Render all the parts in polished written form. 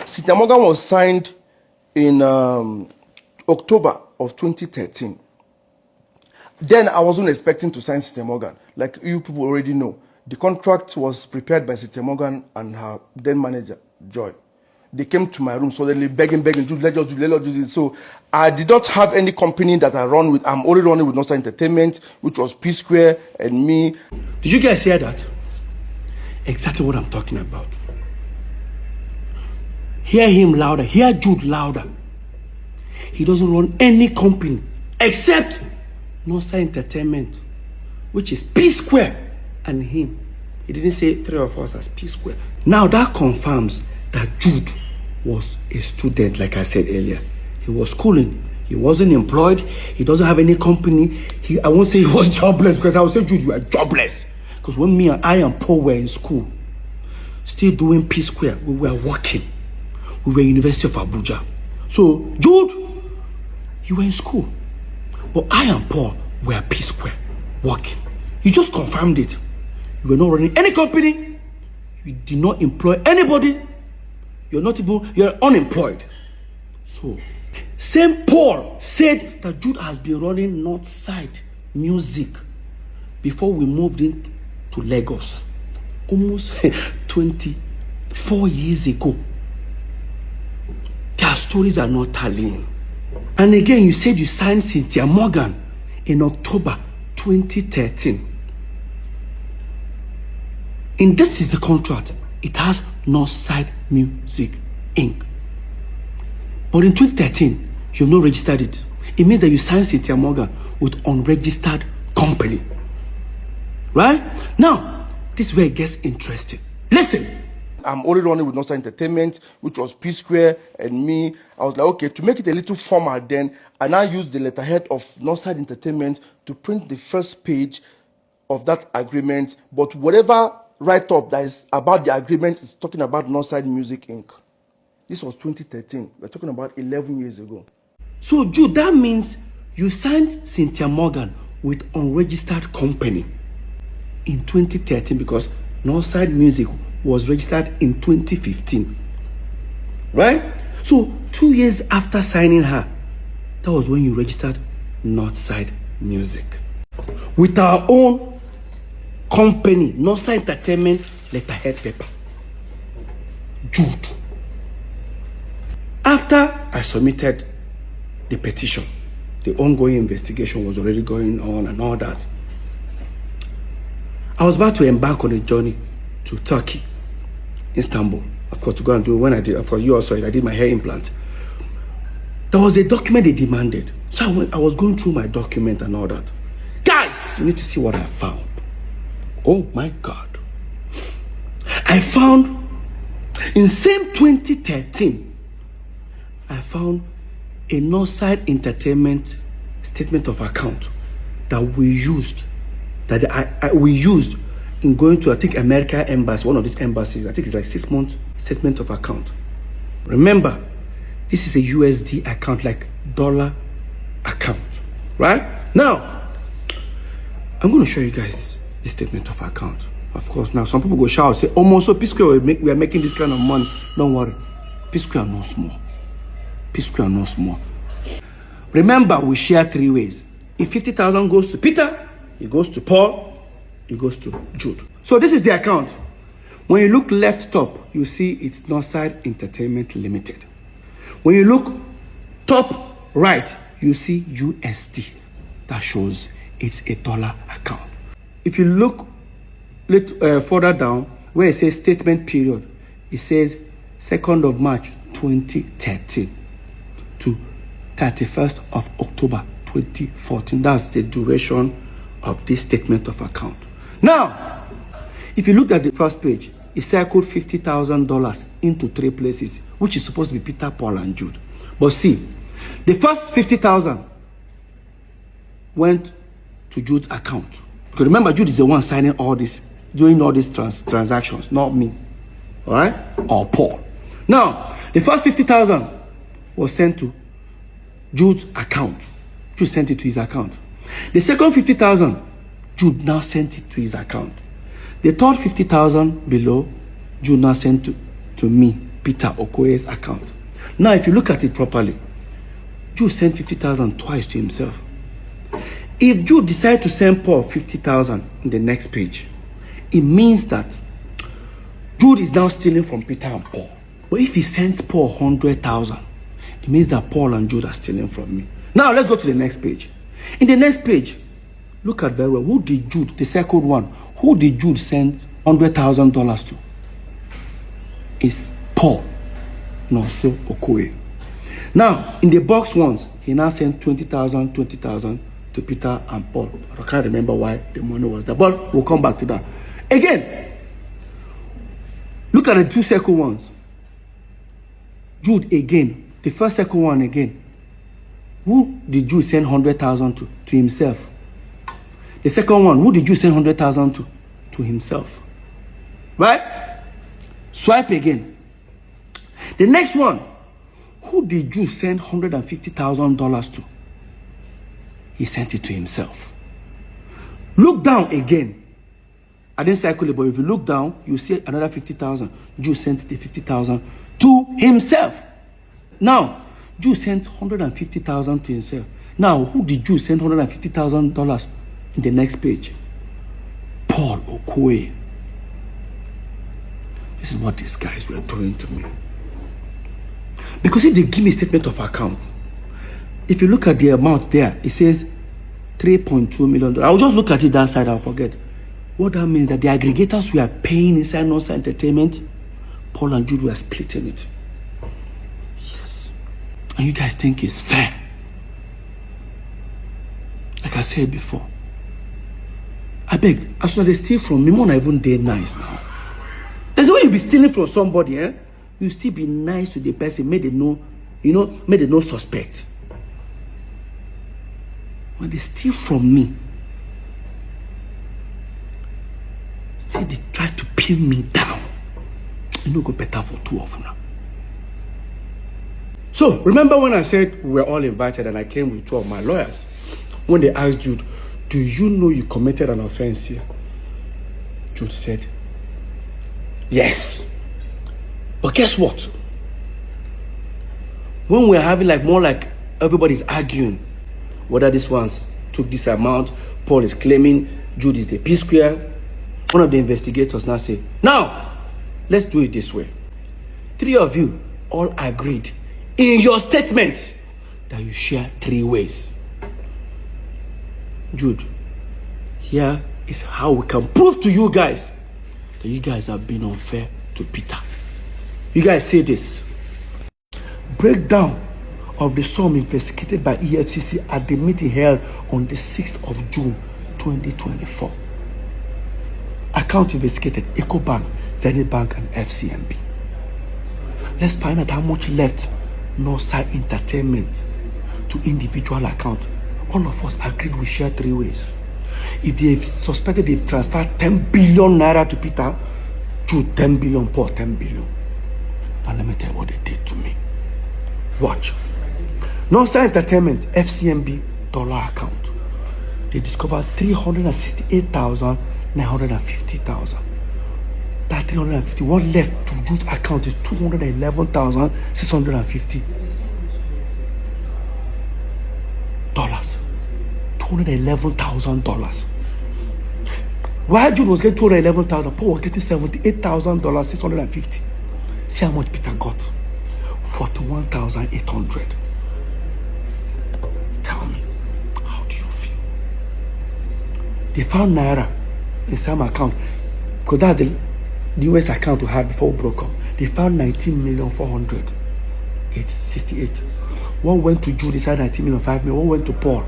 Cynthia Morgan was signed in October of 2013. Then I wasn't expecting to sign Cynthia Morgan. Like you people already know, the contract was prepared by Cynthia Morgan and her then manager, Joy. They came to my room suddenly begging, Jude, let's just do this. So I did not have any company that I run with. I'm only running with Northside Entertainment, which was Psquare and me. Did you guys hear that? Exactly what I'm talking about. Hear him louder. Hear Jude louder. He doesn't run any company except Northside Entertainment, which is Psquare and him. He didn't say three of us as Psquare. Now that confirms that Jude was a student, like I said earlier. He was schooling. He wasn't employed. He doesn't have any company. I won't say he was jobless, because I would say, Jude, you are jobless. Because when me and I and Paul were in school, still doing Psquare, we were working. We were University of Abuja. So, Jude, you were in school. But I and Paul were Psquare, working. You just confirmed it. You were not running any company. You did not employ anybody. You're unemployed. So, St. Paul said that Jude has been running Northside Music before we moved into Lagos. Almost 24 years ago. Their stories are not tallying. And again, you said you signed Cynthia Morgan in October 2013. And this is the contract. It has Northside Music Inc. But in 2013, you have not registered it. It means that you signed Cynthia Morgan with unregistered company. Right? Now, this is where it gets interesting. Listen. I'm only running with Northside Entertainment, which was Psquare and me. I was like, okay, to make it a little formal then, I now used the letterhead of Northside Entertainment to print the first page of that agreement. But whatever write-up that is about the agreement is talking about Northside Music Inc. This was 2013. We're talking about 11 years ago. So, Jude, that means you signed Cynthia Morgan with unregistered company in 2013 because Northside Music was registered in 2015. Right? So, 2 years after signing her, that was when you registered Northside Music. With our own company, Northside Entertainment letterhead paper. Jude. After I submitted the petition, the ongoing investigation was already going on and all that. I was about to embark on a journey to Turkey, Istanbul, of course, to go and do, when I did, of course, you also, I did my hair implant. There was a document they demanded. So I was going through my document and all that. Guys, you need to see what I found. Oh my God. I found, in same 2013, I found a Northside Entertainment statement of account that we used, we used in going to, I think, America Embassy, one of these embassies. I think it's like 6 months statement of account. Remember, this is a USD account, like dollar account, right? Now, I'm going to show you guys this statement of account. Of course, now some people go shout, say, oh, so Psquare, we are making this kind of money. Don't worry, Psquare no small. Psquare no small. Remember, we share 3 ways. If 50,000 goes to Peter, it goes to Paul, it goes to Jude. So this is the account. When you look left top, you see it's Northside Entertainment Limited. When you look top right, you see USD. That shows it's a dollar account. If you look further down, where it says statement period, it says 2nd of March 2013 to 31st of October 2014. That's the duration of this statement of account. Now, if you look at the first page, it circled $50,000 into 3 places, which is supposed to be Peter, Paul, and Jude. But see, the first 50,000 went to Jude's account. Because remember, Jude is the one signing all this, doing all these transactions, not me. All right? Or Paul. Now, the first 50,000 was sent to Jude's account. Jude sent it to his account. The second 50,000, Jude now sent it to his account. The third 50,000 below, Jude now sent to me. Peter Okoye's account. Now, if you look at it properly, Jude sent 50,000 twice to himself. If Jude decides to send Paul 50,000 in the next page, it means that Jude is now stealing from Peter and Paul. But if he sends Paul 100,000, it means that Paul and Jude are stealing from me. Now, let's go to the next page. In the next page, look at very well. Who did Jude, the second one, who did Jude send $100,000 to? It's Paul, and also Okoye. Now, in the box ones, he now sent 20,000 to Peter and Paul. I can't remember why the money was there, but we'll come back to that. Again, look at the two second ones. Jude again, the first second one again. Who did Jude send 100,000 to? To himself. The second one, who did Jude send 100,000 to? To himself. Right? Swipe again. The next one, who did Jude send $150,000 to? He sent it to himself. Look down again. I didn't cycle it, but if you look down, you see another 50,000. Jude sent the 50,000 to himself. Now, Jude sent 150,000 to himself. Now, who did Jude send $150,000 in the next page? Paul Okoye. This is what these guys were doing to me. Because if they give me a statement of account, if you look at the amount there, it says $3.2 million. I'll just look at it that side, I'll forget. What that means that the aggregators we are paying inside Nonsa Entertainment, Paul and Jude were splitting it. Yes. And you guys think it's fair. Like I said before. I beg, as soon as they steal from me, more not even day nice now. There's a way you be stealing from somebody, eh? You still be nice to the person, make they know, make they no suspect. When they steal from me, still they try to pin me down. It no go better for two of them. So, remember when I said we were all invited and I came with two of my lawyers? When they asked Jude, do you know you committed an offense here? Jude said, yes. But guess what? When we're having more like everybody's arguing whether this one's took this amount, Paul is claiming Jude is the Psquare. One of the investigators now say, now, let's do it this way. Three of you all agreed in your statement that you share 3 ways. Jude, here is how we can prove to you guys that you guys have been unfair to Peter. You guys say this. Breakdown of the sum investigated by EFCC at the meeting held on the 6th of June 2024. Account investigated EcoBank, Zenith Bank, and FCMB. Let's find out how much left Nonsa Entertainment to individual account. All of us agreed we share 3 ways. If they've suspected they've transferred 10 billion naira to Peter, Jude 10 billion, Paul 10 billion. Now let me tell you what they did to me. Watch. Nonsa Entertainment FCMB dollar account. They discovered 368,950,000. That 350. What left to Jude's account is 211,650 dollars. $211,000. While Jude was getting 211,000, Paul was getting $78,650. See how much Peter got? 41,800. Tell me, how do you feel? They found naira in some account, because that's the US account we had before we broke up. They found 19,400,858. One went to Jude, inside 19 million, 5 million. One went to Paul,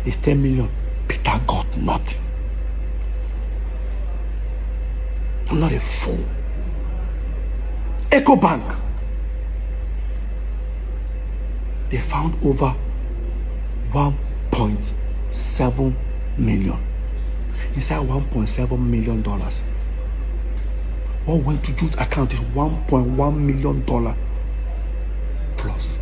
it's 10 million. Peter got nothing. I'm not a fool. EcoBank, they found over 1.7 million. Inside $1.7 million. What went to Jude's account is $1.1 million plus.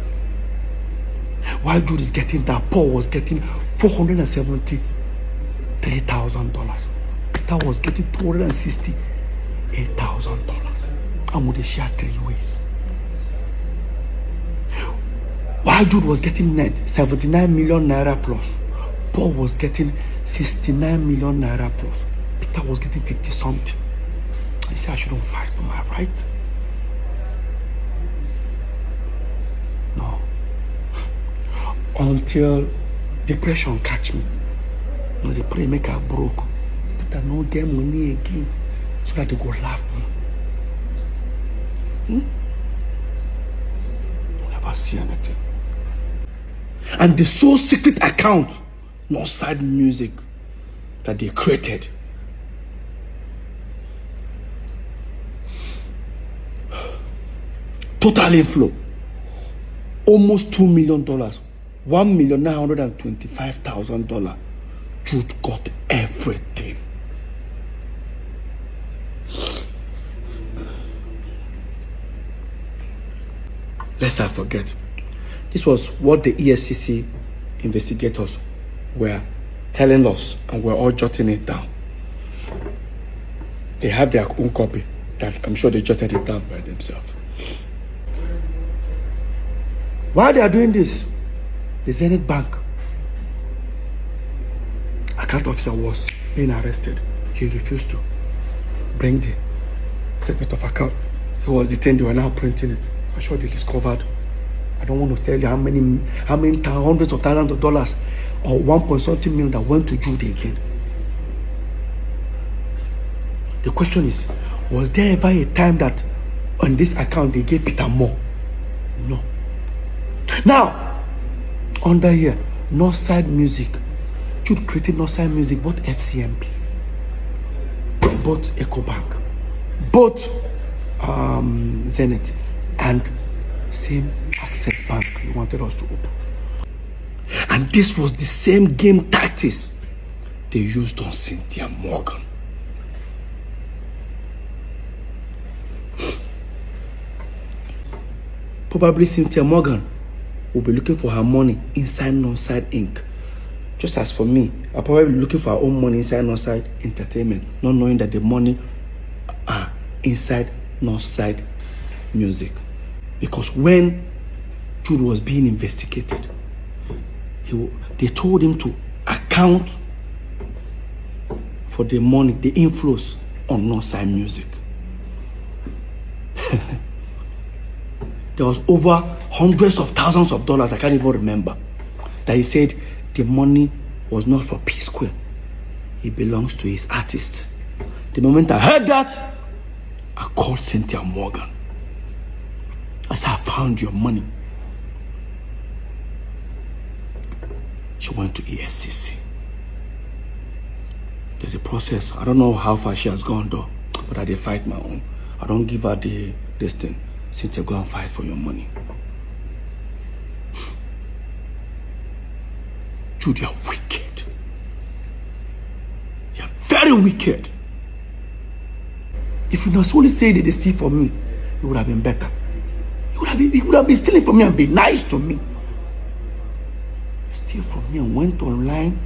While Jude is getting that, Paul was getting $473,000. Peter was getting $268,000. And would they share 3 ways? While Jude was getting net 79 million naira plus, Paul was getting 69 million naira plus. Peter was getting 50 something. I said I shouldn't fight for my right. No. Until depression catch me. Now they pray make I broke. Peter no get money again. So that they go laugh me. Never see anything. And the sole secret account, Northside Music, that they created. Total inflow. Almost $2 million. $1,925,000. Jude got everything. Lest I forget, this was what the ESCC investigators were telling us, and we're all jotting it down. They have their own copy that I'm sure they jotted it down by themselves. While they are doing this, the Zenith Bank account officer was being arrested. He refused to bring the statement of account. He was detained. They were now printing it. I'm sure they discovered. I don't want to tell you how many hundreds of thousands of dollars or 1.something million that went to Jude again. The question is, was there ever a time that on this account they gave Peter more? No. Now, under here, Northside Music. Jude created Northside Music, both FCMP, both EcoBank, both Zenith, and same Access Bank he wanted us to open. And this was the same game tactics they used on Cynthia Morgan. Probably Cynthia Morgan will be looking for her money inside Northside Inc. Just as for me, I'll probably be looking for her own money inside Northside Entertainment, not knowing that the money are inside Northside Music. Because when Jude was being investigated, they told him to account for the money, the inflows on Northside Music. There was over hundreds of thousands of dollars, I can't even remember, that he said the money was not for Psquare. It belongs to his artist. The moment I heard that, I called Cynthia Morgan. I said, I found your money. She went to ESCC. There's a process. I don't know how far she has gone though, but I did fight my own. I don't give her this thing. Cynthia, go and fight for your money. Jude, you're wicked. You're very wicked. If you not only say that they steal from me, it would have been better. He would have been stealing from me and be nice to me. Steal from me and went online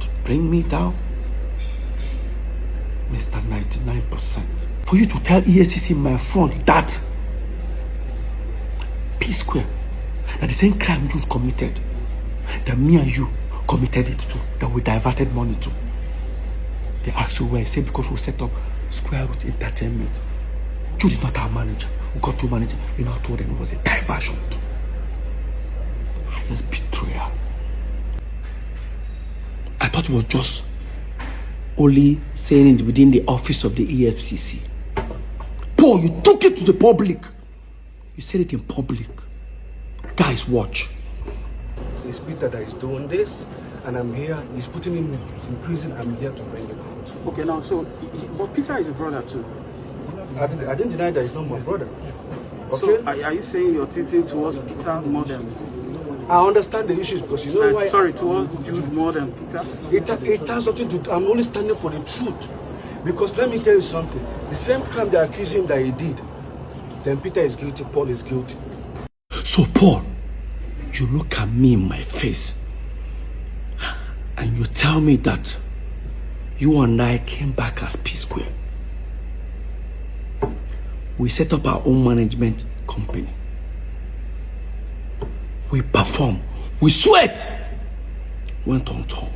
to bring me down. Mr. 99%. For you to tell ESCC in my front that Psquare, that the same crime Jude committed, that me and you committed it to, that we diverted money to. They asked you where. I said because we set up Square Root Entertainment. Jude is not our manager. We got two managers. We now told them it was a diversion. Highest betrayal. I thought it was just only saying it within the office of the EFCC. Paul, you took it to the public. You said it in public. Guys, watch. It's Peter that is doing this, and I'm here. He's putting him in prison. I'm here to bring him out. Okay, now, so, but Peter is a brother too. I didn't deny that he's not my brother. Okay? So, are you saying you're tilting towards Peter more than... I understand the issues because you know why... Sorry, towards Jude more than Peter? It has nothing to do... I'm only standing for the truth. Because let me tell you something. The same crime they accuse him that he did, then Peter is guilty, Paul is guilty. So, Paul, you look at me in my face and you tell me that you and I came back as Psquare. We set up our own management company. We perform, we sweat, went on tours.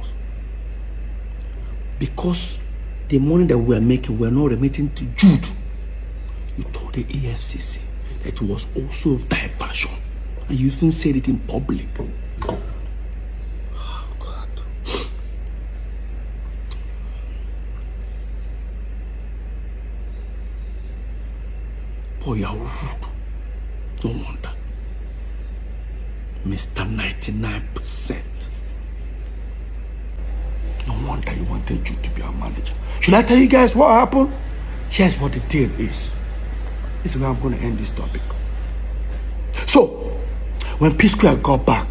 Because the money that we were making, we were not remitting to Jude. You told the EFCC that it was also diversion, and you even said it in public. Oh God. Boy, you're rude. No wonder. Mr. 99%. No wonder you wanted Jude to be our manager. Should I tell you guys what happened? Here's what the deal is. This is where I'm going to end this topic. So, when Psquare got back,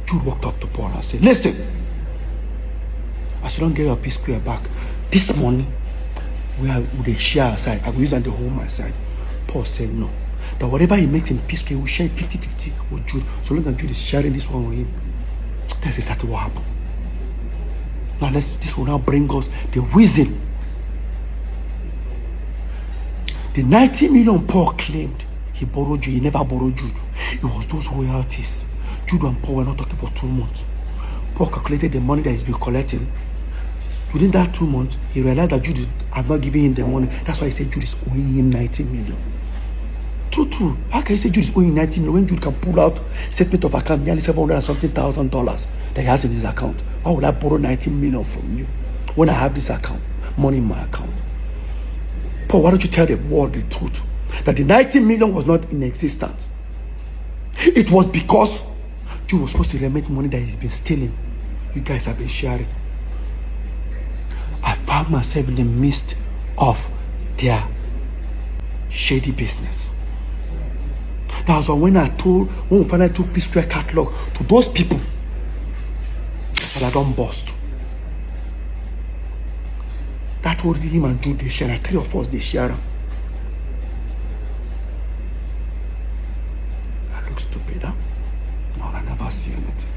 Jude walked up to Paul and said, listen, as you don't get your Psquare back, this money, we will share aside. I will use it to hold my side. Paul said no. That whatever he makes in Psquare, we will share 50-50 with Jude. So long as Jude is sharing this one with him. That's exactly what happened. Now this will now bring us the reason. The 90 million Paul claimed he borrowed Jude, he never borrowed Jude. It was those royalties. Jude and Paul were not talking for 2 months. Paul calculated the money that he's been collecting. Within that 2 months, he realized that Jude had not given him the money. That's why he said Jude is owing him 90 million. True. How can you say Jude is owing 90 million when Jude can pull out statement of account nearly $700,000 that he has in his account? Why would I borrow 90 million from you when I have this account, money in my account? Paul, why don't you tell the world the truth? That the 90 million was not in existence. It was because Jude was supposed to remit money that he's been stealing. You guys have been sharing. I found myself in the midst of their shady business. That was when we finally took Psquare catalog to those people. So I don't bust. That told him and Jude they share. 3 of us they share. I look stupid, huh? No, I never see anything.